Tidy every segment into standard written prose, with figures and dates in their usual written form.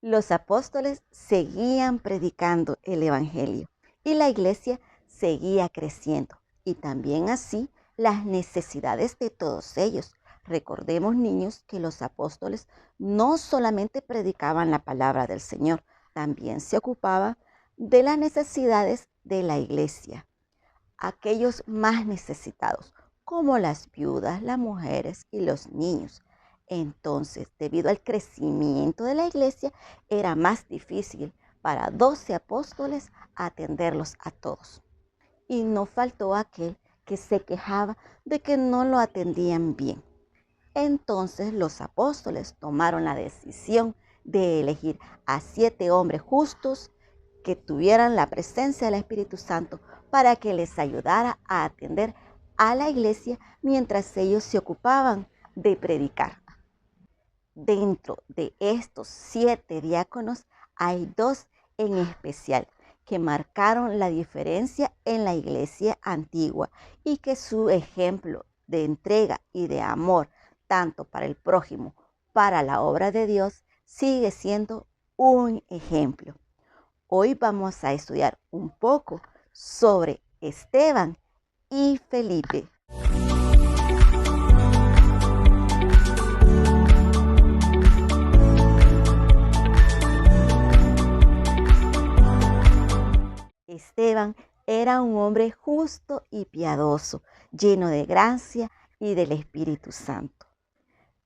Los apóstoles seguían predicando el Evangelio y la iglesia seguía creciendo. Y también así las necesidades de todos ellos. Recordemos, niños, que los apóstoles no solamente predicaban la palabra del Señor, también se ocupaban de las necesidades de la iglesia. Aquellos más necesitados, como las viudas, las mujeres y los niños. Entonces, debido al crecimiento de la iglesia, era más difícil para 12 apóstoles atenderlos a todos. Y no faltó aquel que se quejaba de que no lo atendían bien. Entonces los apóstoles tomaron la decisión de elegir a 7 hombres justos que tuvieran la presencia del Espíritu Santo para que les ayudara a atender a la iglesia mientras ellos se ocupaban de predicar. Dentro de estos 7 diáconos hay 2 en especial que marcaron la diferencia en la iglesia antigua y que su ejemplo de entrega y de amor, tanto para el prójimo, para la obra de Dios, sigue siendo un ejemplo. Hoy vamos a estudiar un poco sobre Esteban y Felipe. Esteban era un hombre justo y piadoso, lleno de gracia y del Espíritu Santo.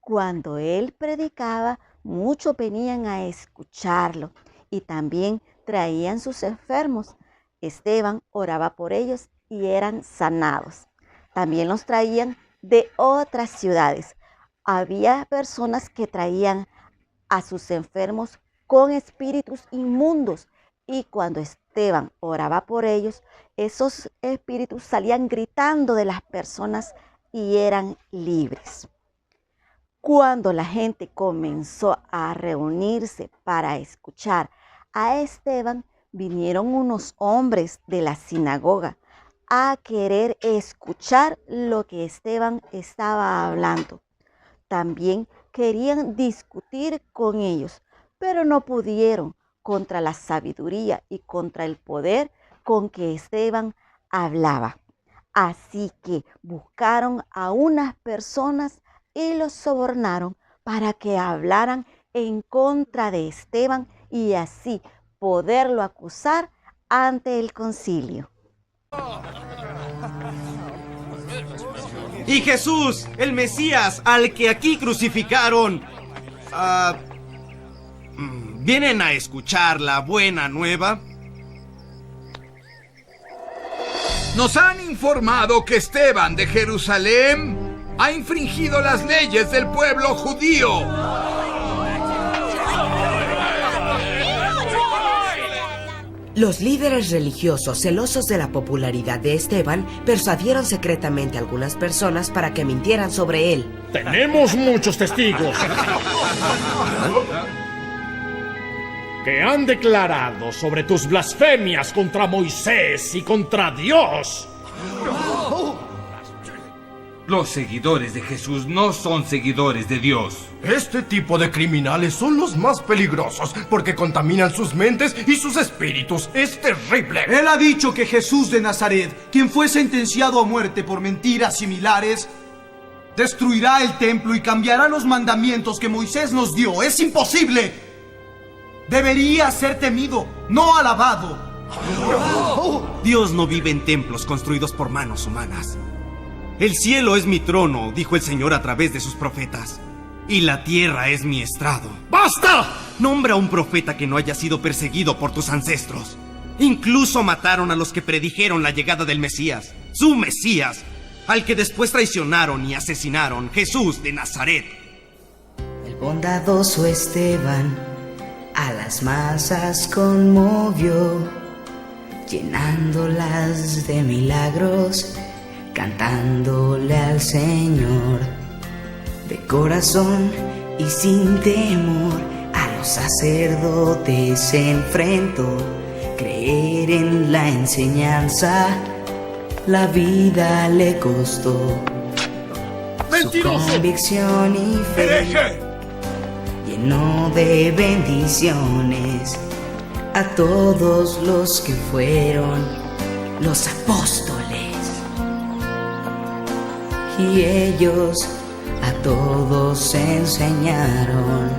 Cuando él predicaba, muchos venían a escucharlo y también traían sus enfermos. Esteban oraba por ellos y eran sanados. También los traían de otras ciudades. Había personas que traían a sus enfermos con espíritus inmundos y cuando Esteban oraba por ellos, esos espíritus salían gritando de las personas y eran libres. Cuando la gente comenzó a reunirse para escuchar a Esteban, vinieron unos hombres de la sinagoga a querer escuchar lo que Esteban estaba hablando. También querían discutir con ellos, pero no pudieron contra la sabiduría y contra el poder con que Esteban hablaba. Así que buscaron a unas personas y los sobornaron para que hablaran en contra de Esteban y así poderlo acusar ante el concilio. Y Jesús, el Mesías, al que aquí crucificaron, ¿vienen a escuchar la buena nueva? Nos han informado que Esteban de Jerusalén ha infringido las leyes del pueblo judío. Los líderes religiosos, celosos de la popularidad de Esteban, persuadieron secretamente a algunas personas para que mintieran sobre él. Tenemos muchos testigos que han declarado sobre tus blasfemias contra Moisés y contra Dios. Los seguidores de Jesús no son seguidores de Dios. Este tipo de criminales son los más peligrosos porque contaminan sus mentes y sus espíritus. Es terrible. Él ha dicho que Jesús de Nazaret, quien fue sentenciado a muerte por mentiras similares, destruirá el templo y cambiará los mandamientos que Moisés nos dio. ¡Es imposible! Debería ser temido, no alabado. Dios no vive en templos construidos por manos humanas. El cielo es mi trono, dijo el Señor a través de sus profetas, y la tierra es mi estrado. ¡Basta! Nombra a un profeta que no haya sido perseguido por tus ancestros. Incluso mataron a los que predijeron la llegada del Mesías, su Mesías, al que después traicionaron y asesinaron, Jesús de Nazaret. El bondadoso Esteban a las masas conmovió, llenándolas de milagros, cantándole al Señor. De corazón y sin temor a los sacerdotes se enfrentó. Creer en la enseñanza la vida le costó. ¡Mentiroso! Su convicción y fe ¡Hereje! lleno de bendiciones a todos los que fueron los apóstoles. Y ellos a todos enseñaron.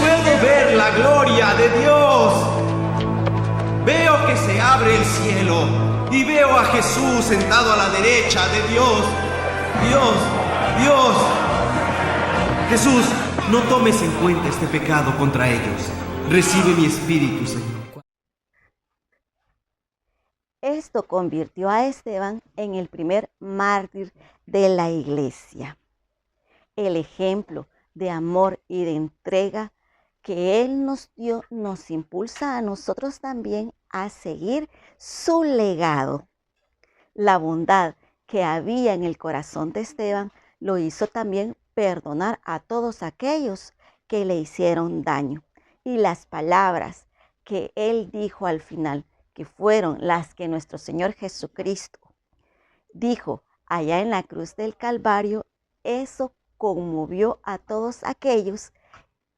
Puedo ver la gloria de Dios. Veo que se abre el cielo y veo a Jesús sentado a la derecha de Dios. Dios. Jesús, no tomes en cuenta este pecado contra ellos. Recibe mi espíritu, Señor. Esto convirtió a Esteban en el primer mártir de la iglesia. El ejemplo de amor y de entrega que Él nos dio nos impulsa a nosotros también a seguir su legado. La bondad que había en el corazón de Esteban lo hizo también perdonar a todos aquellos que le hicieron daño. Y las palabras que Él dijo al final, que fueron las que nuestro Señor Jesucristo dijo allá en la cruz del Calvario, eso conmovió a todos aquellos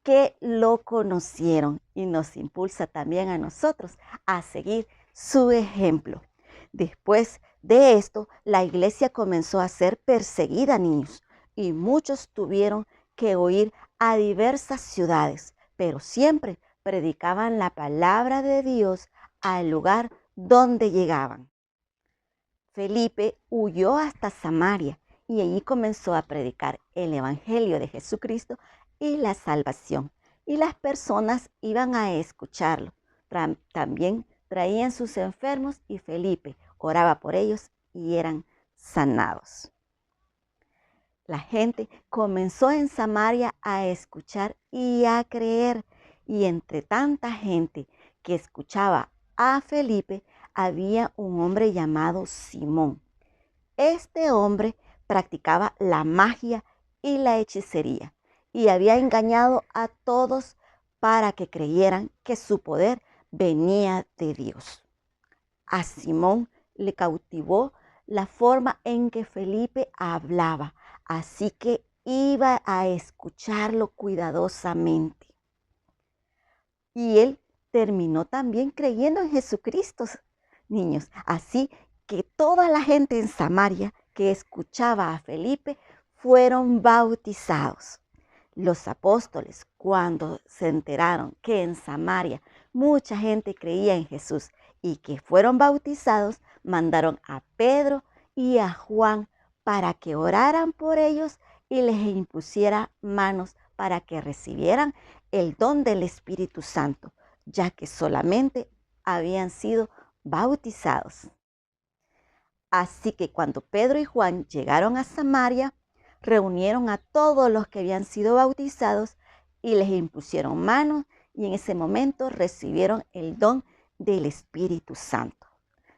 que lo conocieron y nos impulsa también a nosotros a seguir su ejemplo. Después de esto, la iglesia comenzó a ser perseguida, niños, y muchos tuvieron que huir a diversas ciudades, pero siempre predicaban la palabra de Dios al lugar donde llegaban. Felipe huyó hasta Samaria y allí comenzó a predicar el evangelio de Jesucristo y la salvación. Y las personas iban a escucharlo. También traían sus enfermos y Felipe oraba por ellos y eran sanados. La gente comenzó en Samaria a escuchar y a creer. Y entre tanta gente que escuchaba a Felipe, había un hombre llamado Simón. Este hombre practicaba la magia y la hechicería y había engañado a todos para que creyeran que su poder venía de Dios. A Simón le cautivó la forma en que Felipe hablaba, así que iba a escucharlo cuidadosamente. Y él terminó también creyendo en Jesucristo, niños. Así que toda la gente en Samaria que escuchaba a Felipe fueron bautizados. Los apóstoles, cuando se enteraron que en Samaria mucha gente creía en Jesús y que fueron bautizados, mandaron a Pedro y a Juan para que oraran por ellos y les impusiera manos para que recibieran el don del Espíritu Santo, ya que solamente habían sido bautizados. Así que cuando Pedro y Juan llegaron a Samaria, reunieron a todos los que habían sido bautizados y les impusieron manos y en ese momento recibieron el don del Espíritu Santo.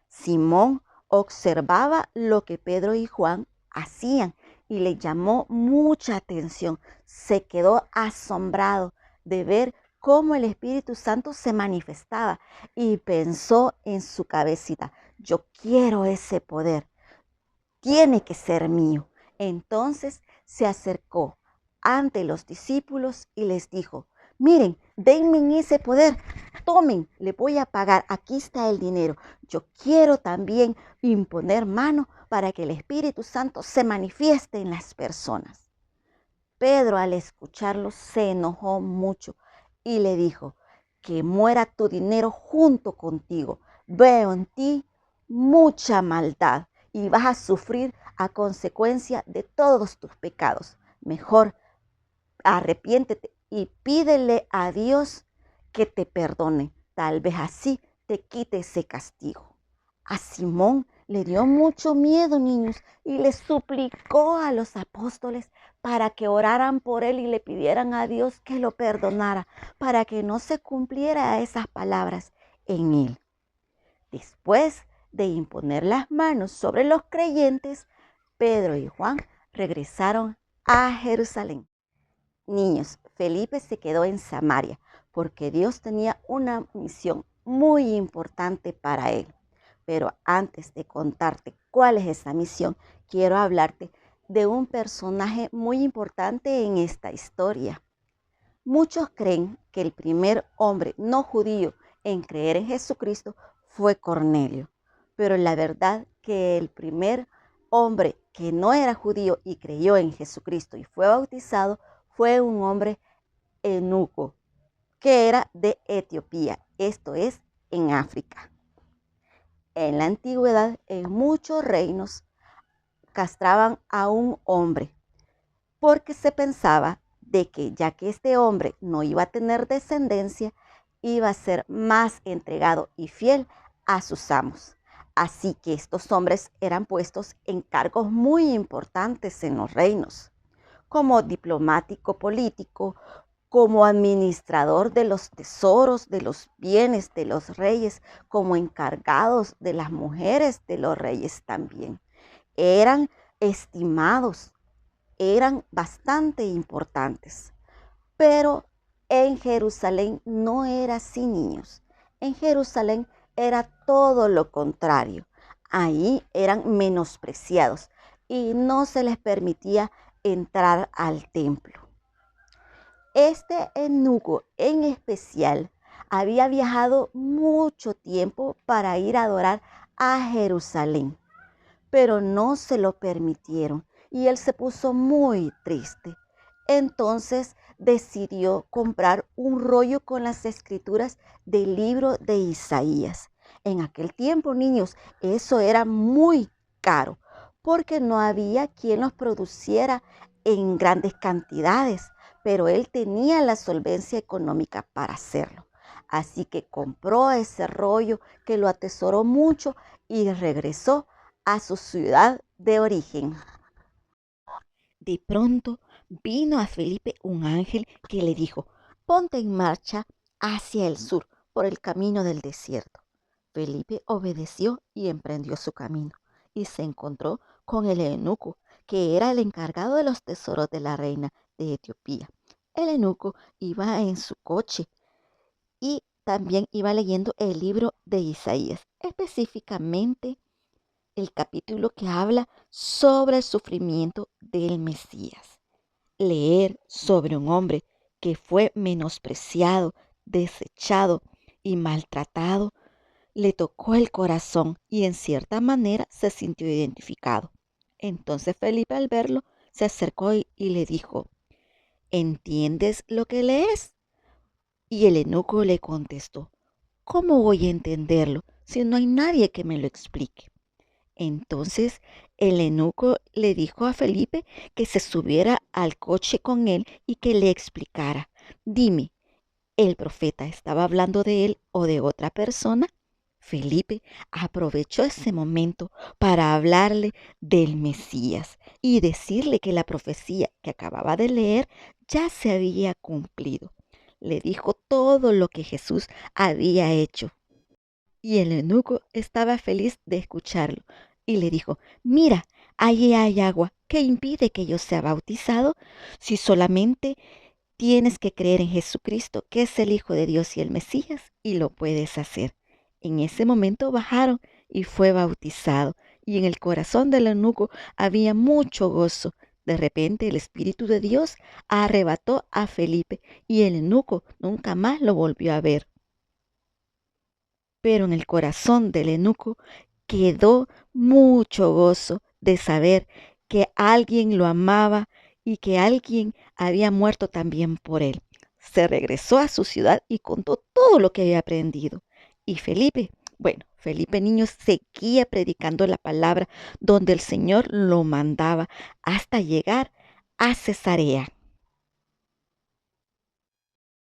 Simón observaba lo que Pedro y Juan hacían y le llamó mucha atención. Se quedó asombrado de ver cómo el Espíritu Santo se manifestaba y pensó en su cabecita: yo quiero ese poder, tiene que ser mío. Entonces se acercó ante los discípulos y les dijo: miren, denme ese poder, tomen, le voy a pagar, aquí está el dinero. Yo quiero también imponer mano para que el Espíritu Santo se manifieste en las personas. Pedro, al escucharlo, se enojó mucho y le dijo: que muera tu dinero junto contigo. Veo en ti mucha maldad y vas a sufrir a consecuencia de todos tus pecados. Mejor arrepiéntete y pídele a Dios que te perdone. Tal vez así te quite ese castigo. A Simón le dio mucho miedo, niños, y le suplicó a los apóstoles para que oraran por él y le pidieran a Dios que lo perdonara, para que no se cumpliera esas palabras en él. Después de imponer las manos sobre los creyentes, Pedro y Juan regresaron a Jerusalén. Niños, Felipe se quedó en Samaria porque Dios tenía una misión muy importante para él. Pero antes de contarte cuál es esa misión, quiero hablarte de un personaje muy importante en esta historia. Muchos creen que el primer hombre no judío en creer en Jesucristo fue Cornelio, pero la verdad que el primer hombre que no era judío y creyó en Jesucristo y fue bautizado fue un hombre eunuco, que era de Etiopía, esto es, en África. En la antigüedad, en muchos reinos, castraban a un hombre, porque se pensaba de que ya que este hombre no iba a tener descendencia, iba a ser más entregado y fiel a sus amos. Así que estos hombres eran puestos en cargos muy importantes en los reinos, como diplomático político, como administrador de los tesoros, de los bienes de los reyes, como encargados de las mujeres de los reyes también. Eran estimados, eran bastante importantes. Pero en Jerusalén no era así, niños. En Jerusalén era todo lo contrario. Ahí eran menospreciados y no se les permitía entrar al templo. Este eunuco en especial había viajado mucho tiempo para ir a adorar a Jerusalén, pero no se lo permitieron y él se puso muy triste. Entonces decidió comprar un rollo con las escrituras del libro de Isaías. En aquel tiempo, niños, eso era muy caro porque no había quien los produciera en grandes cantidades, pero él tenía la solvencia económica para hacerlo. Así que compró ese rollo, que lo atesoró mucho y regresó a su ciudad de origen. De pronto vino a Felipe un ángel que le dijo: ponte en marcha hacia el sur por el camino del desierto. Felipe obedeció y emprendió su camino y se encontró con el eunuco, que era el encargado de los tesoros de la reina de Etiopía. El eunuco iba en su coche y también iba leyendo el libro de Isaías, específicamente el capítulo que habla sobre el sufrimiento del Mesías. Leer sobre un hombre que fue menospreciado, desechado y maltratado le tocó el corazón y en cierta manera se sintió identificado. Entonces Felipe, al verlo, se acercó y le dijo: ¿entiendes lo que lees? Y el eunuco le contestó: ¿cómo voy a entenderlo si no hay nadie que me lo explique? Entonces el eunuco le dijo a Felipe que se subiera al coche con él y que le explicara. Dime, ¿el profeta estaba hablando de él o de otra persona? Felipe aprovechó ese momento para hablarle del Mesías y decirle que la profecía que acababa de leer ya se había cumplido. Le dijo todo lo que Jesús había hecho. Y el eunuco estaba feliz de escucharlo y le dijo: mira, allí hay agua. ¿Qué impide que yo sea bautizado? Si solamente tienes que creer en Jesucristo, que es el Hijo de Dios y el Mesías, y lo puedes hacer. En ese momento bajaron y fue bautizado, y en el corazón del eunuco había mucho gozo. De repente el Espíritu de Dios arrebató a Felipe y el eunuco nunca más lo volvió a ver. Pero en el corazón del eunuco quedó mucho gozo de saber que alguien lo amaba y que alguien había muerto también por él. Se regresó a su ciudad y contó todo lo que había aprendido. Y Felipe, niños, seguía predicando la palabra donde el Señor lo mandaba hasta llegar a Cesarea.